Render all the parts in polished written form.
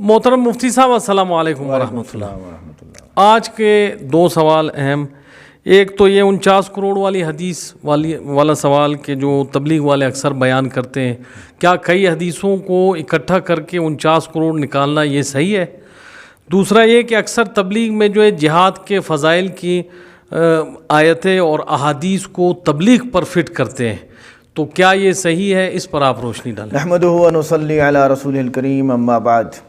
मोहतरम मुफ्ती साहब अस्सलाम वालेकुम वरहमतुल्लाह। आज के दो सवाल अहम, एक तो ये 49 करोड़ वाली हदीस वाला सवाल कि जो तबलीग वाले अक्सर बयान करते हैं, क्या कई हदीसों को इकट्ठा करके 49 करोड़ निकालना ये सही है? दूसरा ये कि अक्सर तबलीग में जो है जिहाद के फ़ज़ाइल की आयतें और अहादीस को तबलीग पर फिट करते हैं, तो क्या ये सही है? इस पर आप रोशनी डालें। नहमदुहु व नुसल्ली अला रसूलिल करीम, अम्मा बाद।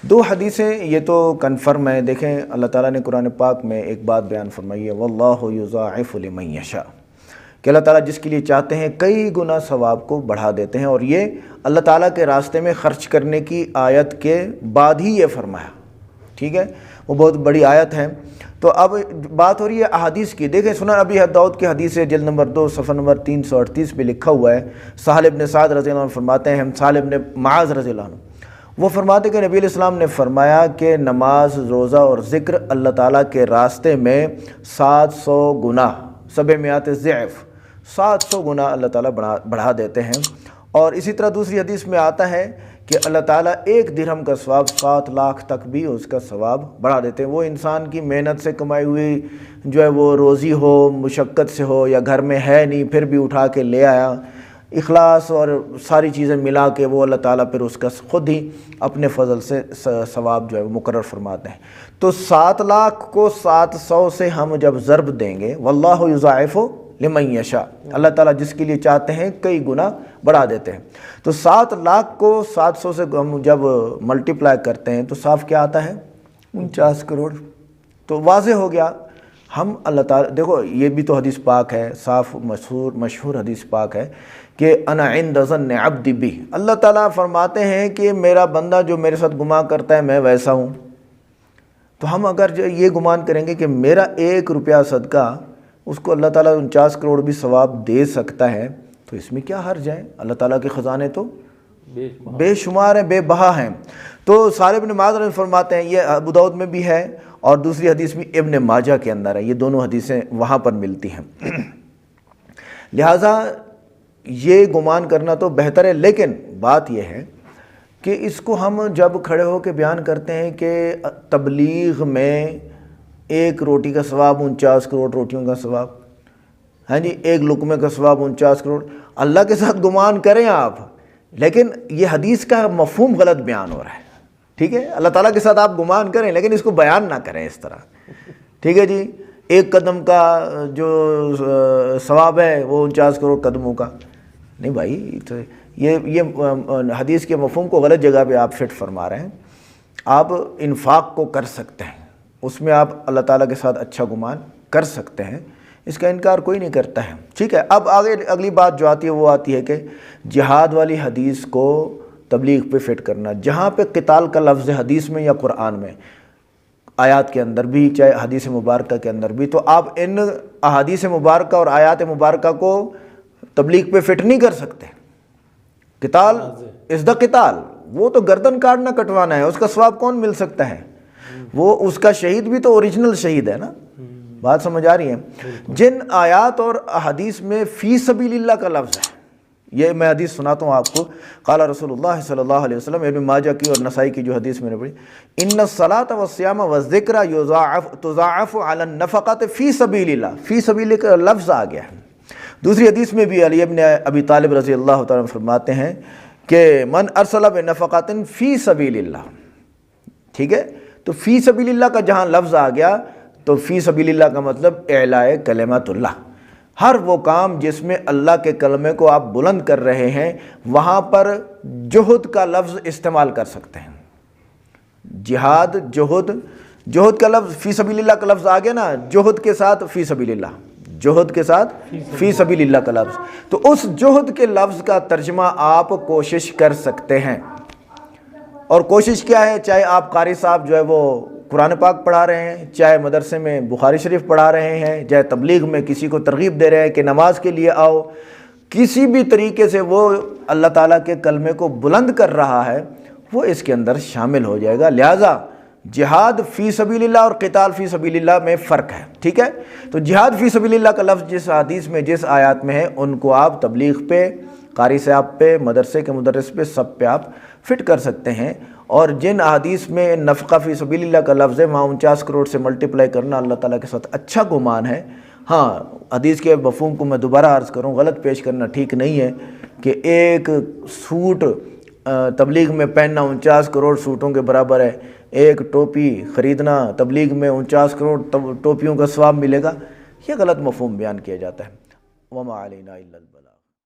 दो हदीसें ये तो कन्फर्म है। देखें, अल्लाह ताला ने कुरान पाक में एक बात बयान फरमाई है, वल्लाहु युज़ाइफ़ु लिमन यशा, कि अल्लाह ताला जिसके लिए चाहते हैं कई गुना सवाब को बढ़ा देते हैं। और ये अल्लाह ताला के रास्ते में ख़र्च करने की आयत के बाद ही ये फरमाया, ठीक है, वो बहुत बड़ी आयत है। तो अब बात हो रही है अहादीस की। देखें, सुनन अबी दाऊद की हदीस है, जल्द नंबर 2 सफ़र नंबर 338 पे लिखा हुआ है। सहल इब्न साद रज़ियल्लाहु अन्हु फरमाते हैं, हम सहल इब्न मुआज़ रज़ियल्लाहु अन्हु, वो फरमाते कि नबी अलैहिस्सलाम ने फरमाया कि नमाज, रोज़ा और ज़िक्र अल्लाह ताला के रास्ते में 700 गुना, 700 ज़िअफ़, 700 गुना अल्लाह ताला बढ़ा देते हैं। और इसी तरह दूसरी हदीस में आता है कि अल्लाह ताला 1 दिरहम का सवाब 7 लाख तक भी उसका सवाब बढ़ा देते हैं। वो इंसान की मेहनत से कमाई हुई जो है वो रोज़ी हो, मुशक्क़त से हो, या घर में है नहीं फिर भी उठा के ले आया, इखलास और सारी चीज़ें मिला के वो अल्लाह ताला फिर उसका ख़ुद ही अपने फ़ज़ल से सवाब जो है वो मुकर्रर फरमाते हैं। तो 7 लाख को 700 से हम जब ज़रब देंगे, वल्लाहु युज़ाइफ़ु लिमन यशा, अल्लाह ताला जिसके लिए चाहते हैं कई गुना बढ़ा देते हैं। तो 7 लाख को 700 से हम जब मल्टीप्लाई करते हैं तो साफ क्या आता है? 49 करोड़। तो वाज़े हो गया, हम अल्लाह ताला, देखो ये भी तो हदीस पाक है, साफ मशहूर हदीस पाक है कि अना इंद ज़न्न अब्दी बी, अल्लाह ताला फरमाते हैं कि मेरा बंदा जो मेरे साथ गुमान करता है मैं वैसा हूँ। तो हम अगर जो ये गुमान करेंगे कि मेरा 1 रुपया सदका उसको अल्लाह ताला 49 करोड़ भी सवाब दे सकता है, तो इसमें क्या हर्ज है? अल्लाह ताला के ख़जाने तो बेशुमार हैं, बेबहा हैं। तो सारे इब्न माजा फरमाते हैं, ये अबू दाऊद में भी है और दूसरी हदीस भी इब्न माजा के अंदर है, ये दोनों हदीसें वहाँ पर मिलती हैं। लिहाजा ये गुमान करना तो बेहतर है, लेकिन बात यह है कि इसको हम जब खड़े होकर बयान करते हैं कि तबलीग में 1 रोटी का सवाब 49 करोड़ रोटियों का सवाब, हाँ जी, 1 लुकमे का सवाब 49 करोड़, अल्लाह के साथ गुमान करें आप, लेकिन ये हदीस का मफ़हूम गलत बयान हो रहा है, ठीक है। अल्लाह ताला के साथ आप गुमान करें लेकिन इसको बयान ना करें इस तरह, ठीक है जी। 1 कदम का जो सवाब है वो 49 करोड़ कदमों का नहीं भाई, तो ये हदीस के मफ़हूम को गलत जगह पे आप फिट फरमा रहे हैं। आप इन्फाक को कर सकते हैं, उसमें आप अल्लाह ताला के साथ अच्छा गुमान कर सकते हैं, इसका इनकार कोई नहीं करता है, ठीक है। अब आगे अगली बात जो आती है वो आती है कि जिहाद वाली हदीस को तबलीग पे फिट करना, जहाँ पे क़िताल का लफ्ज़ हदीस में या कुरान में, आयात के अंदर भी, चाहे हदीस मुबारका के अंदर भी, तो आप इन अहादीस मुबारका और आयात मुबारका को तबलीग पे फिट नहीं कर सकते। क़िताल इज़ द क़िताल, वो तो गर्दन काटना कटवाना है, उसका सवाब कौन मिल सकता है? वो उसका शहीद भी तो ओरिजिनल शहीद है ना, बात समझ आ रही है। जिन आयात और हदीस में फ़ी सबीलिल्लाह का लफ्ज़ है, ये मैं हदीस सुनाता हूँ आपको। क़ाला रसूलुल्लाह सल्लल्लाहु अलैहि वसल्लम, इब्न माजा की और नसाई की जो हदीस मैंने पढ़ी, इन्ना सलात व सियाम व ज़िक्र तुज़ाअफ़ु अला नफ़क़त फ़ी सबीलिल्लाह, फ़ी सबीलिल्लाह का लफ्ज़ आ गया है। दूसरी हदीस में भी अली इब्न अबी तालिब रज़ी अल्लाह तआला फरमाते हैं कि मन अरसला बिनफ़क़तिन फ़ी सबीलिल्लाह, ठीक है। तो फ़ी सबीलिल्लाह का जहाँ लफ्ज़ आ गया, तो फ़ी सबीलिल्लाह का मतलब इलाए कलिमतुल्लाह, हर वो काम जिसमें अल्लाह के कलमे को आप बुलंद कर रहे हैं वहाँ पर जुहद का लफ्ज़ इस्तेमाल कर सकते हैं। जिहाद, जुहद का लफ्ज़, फ़ी सबीलिल्लाह का लफ्ज़ आ गया ना, जुहद के साथ फ़ी सबीलिल्लाह, जुहद के साथ फ़ी सबीलिल्लाह का लफ्ज़, तो उस जुहद के लफ्ज़ का तर्जुमा आप कोशिश कर सकते हैं। और कोशिश क्या है? चाहे आप कारी साहब जो है वो कुरान पाक पढ़ा रहे हैं, चाहे मदरसे में बुखारी शरीफ पढ़ा रहे हैं, चाहे तबलीग में किसी को तरगीब दे रहे हैं कि नमाज के लिए आओ, किसी भी तरीके से वो अल्लाह ताला के कलमे को बुलंद कर रहा है, वो इसके अंदर शामिल हो जाएगा। लिहाजा जिहाद फ़ी सबीलिल्लाह और क़िताल फ़ी सबीलिल्लाह में फ़र्क है, ठीक है। तो जिहाद फ़ी सबीलिल्लाह का लफ्ज़ जिस हदीस में, जिस आयत में है, उनको आप तबलीग पे, कारी साहब पे, मदरसे के मुदर्रिस पे, सब पे आप फिट कर सकते हैं। اور جن احادیث میں نفقہ فی سبیل اللہ کا لفظ ہے وہاں 49 کروڑ سے ملٹیپلائی کرنا اللہ تعالیٰ کے ساتھ اچھا گمان ہے۔ ہاں حدیث کے مفہوم کو میں دوبارہ عرض کروں، غلط پیش کرنا ٹھیک نہیں ہے کہ ایک سوٹ تبلیغ میں پہننا 49 کروڑ سوٹوں کے برابر ہے، ایک ٹوپی خریدنا تبلیغ میں 49 کروڑ ٹوپیوں کا ثواب ملے گا، یہ غلط مفہوم بیان کیا جاتا ہے۔ وما علینا الا البلاغ۔